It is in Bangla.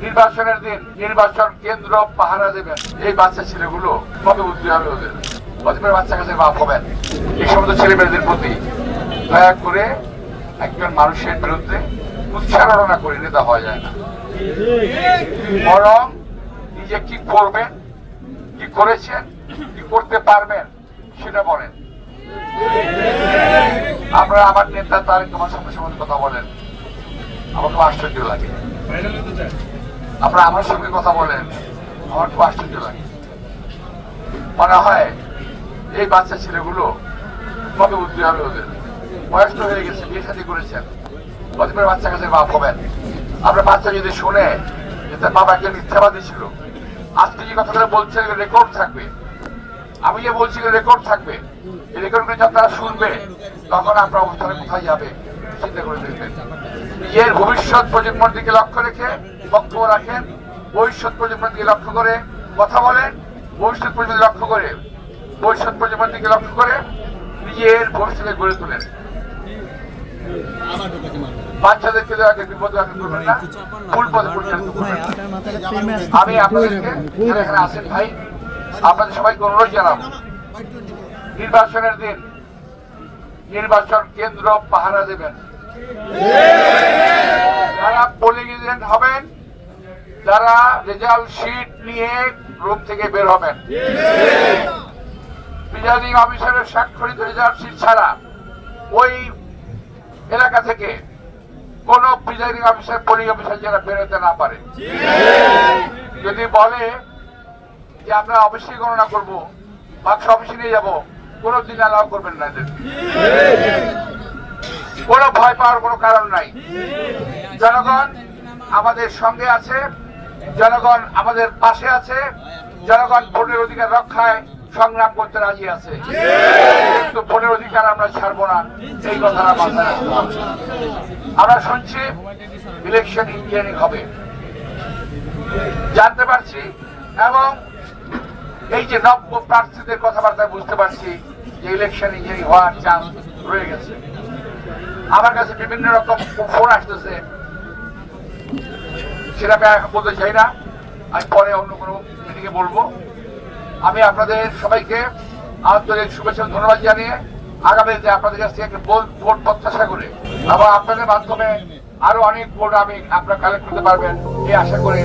নির্বাচনের দিন নির্বাচন কেন্দ্র পাহারা দেবেন এই বাচ্চা ছেলেগুলো কবে বুদ্ধি হবে ওদের? কতবার বাচ্চা কাছে বাপ হবেন? এই সমস্ত ছেলে মেয়েদের প্রতি দয়া করে একজন মানুষের বিরুদ্ধে উচ্চারণা করে নেতা হওয়া যায় না, বরং নিজে কি করবেন, কি করেছেন, কি করতে পারবেন সেটা বলেন। আমরা আমার নেতা তারেক রহমান সামনে কথা বলেন, আমার খুব আশ্চর্য লাগে। আপনারা আমার সঙ্গে কথা বলেন, আমার খুব আশ্চর্য লাগে। মনে হয় এই বাচ্চা ছেলেগুলো কবে বুদ্ধি হবে ওদের? বয়স তো হয়ে গেছে, বিয়ে শাদী করেছেন, কতবার বাচ্চা কাছে বাপ হবেন? আপনার বাচ্চা যদি শুনে যে তার বাবা একজন মিথ্যাবাদী ছিল, আজকে যে কথাটা বলছেন রেকর্ড থাকবে, আমি যে বলছি রেকর্ড থাকবে, এই রেকর্ডগুলো যখন তারা শুনবে তখন আপনার অবস্থানে কোথায় যাবে চিন্তা করে দেখবেন। নিজের ভবিষ্যৎ প্রজন্মের দিকে লক্ষ্য রেখে বক্তব্য রাখেন, ভবিষ্যৎ প্রজন্মের দিকে লক্ষ্য করে কথা বলেন, ভবিষ্যৎ প্রজন্মের লক্ষ্য করে ভবিষ্যৎ প্রজন্মের দিকে লক্ষ্য করে নিজের ভবিষ্যতে গড়ে তোলেন। বাচ্চাদেরকে বিপদ করবেন না, ভুল পথে পরিচালিত করবেন। আমি আপনাদেরকে এখানে আসেন ভাই, আপনাদের সবাইকে অনুরোধ জানাবো, নির্বাচনের দিন নির্বাচন কেন্দ্র পাহারা দেবেন। যারা পোলিং এজেন্ট হবেন, যারা রেজাল্ট শিট নিয়ে রুম থেকে বের হবেন, প্রিজাইডিং অফিসারের স্বাক্ষরিত রেজাল্ট শিট ছাড়া ওই এলাকা থেকে কোন প্রিজাইডিং অফিসার পোলিং অফিসার যারা বেরোতে না পারে, যদি বলে যে আমরা অবশ্যই গণনা করবো, বাক্স অফিসে নিয়ে যাবো, কোনদিন অ্যালাউ করবেন না এদের। কোনো ভয় পাওয়ার কোনো কারণ নাই। জনগণ আমাদের সঙ্গে আছে, জনগণ আমাদের পাশে আছে, জনগণ ভোটের অধিকার রক্ষায় সংগ্রাম করতে রাজি আছে, কিন্তু ভোটের অধিকার আমরা ছাড়বো না, এই কথাটা মাথায় রাখতে হবে। আমরা শুনছি ইলেকশন ইঞ্জিনিয়ারিং হবে, জানতে পারছি, এবং এই যে নব্য প্রার্থীদের কথাবার্তায় বুঝতে পারছি যে ইলেকশন ইঞ্জিনিয়ারিং হওয়ার চান্স রয়ে গেছে। আমার কাছে বিভিন্ন রকম ফোন আসতেছে, সেটা আমি এখন বলতে চাই না, আমি পরে অন্য কোনো মিটিংয়ে বলবো। আমি আপনাদের সবাইকে আন্তরিক শুভেচ্ছা ধন্যবাদ জানিয়ে আগামীতে আপনাদের কাছ থেকে ভোট প্রত্যাশা করে এবং আপনাদের মাধ্যমে আরো অনেক ভোট আমি আপনারা কালেক্ট করতে পারবেন এই আশা করে